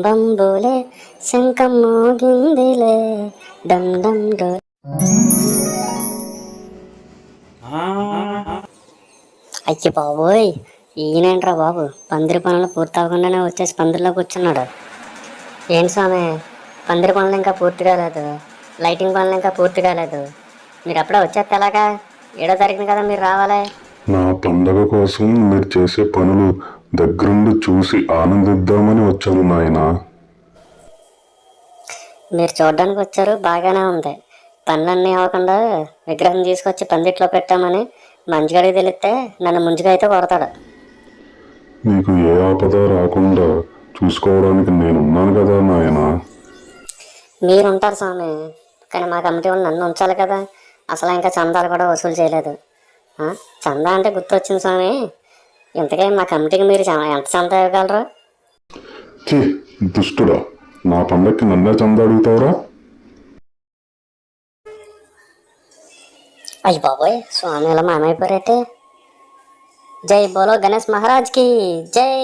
బం బోలే శంఖం మోగిందిలే డమ్ డమ్ డో. అయ్యి బాబోయ్, ఈయనేంట్రా బాబు పందిరి పనులు పూర్తి అవ్వకుండానే వచ్చేసి పందిరిలో కూర్చున్నాడు. ఏంటి స్వామి, పందిరి పనులు ఇంకా పూర్తి కాలేదు, లైటింగ్ పనులు ఇంకా పూర్తి కాలేదు, మీరు అప్పుడే వచ్చేస్తే ఎలాగా? 7వ తారీఖున కదా మీరు రావాలి. నా పండగ కోసం మీరు చేసే పనులు దగ్గరుండి చూసి ఆనందిద్దామని వచ్చాను నాయనా. మీరు చూడడానికి వచ్చారు, బాగానే ఉంది. పనులన్నీ అవ్వకుండా విగ్రహం తీసుకొచ్చి పందిట్లో పెట్టామని మంచిగాడికి తెలిస్తే నన్ను ముంచుగా అయితే కొడతాడు. నీకు ఏ ఆపద రాకుండా చూసుకోవడానికి నేనున్నాను కదా నాయనా. మీరుంటారు స్వామి, కానీ మా కమిటీ వాళ్ళు నన్ను ఉంచాలి కదా. అసలు ఇంకా చందాలు కూడా వసూలు చేయలేదు. చందా అంటే గుర్తొచ్చింది స్వామి, ఇంతకీ మా కమిటీకి మీరు ఎంత చందా ఇవ్వగలరు? ఛీ దుష్టుడా, నా పండక్కి నన్నే చందా అడుగుతావురా? అయ్యి బాబోయ్, స్వామి ఇలా మామైపోయారేంటి? జై బోలో గణేష్ మహారాజ్కి జై.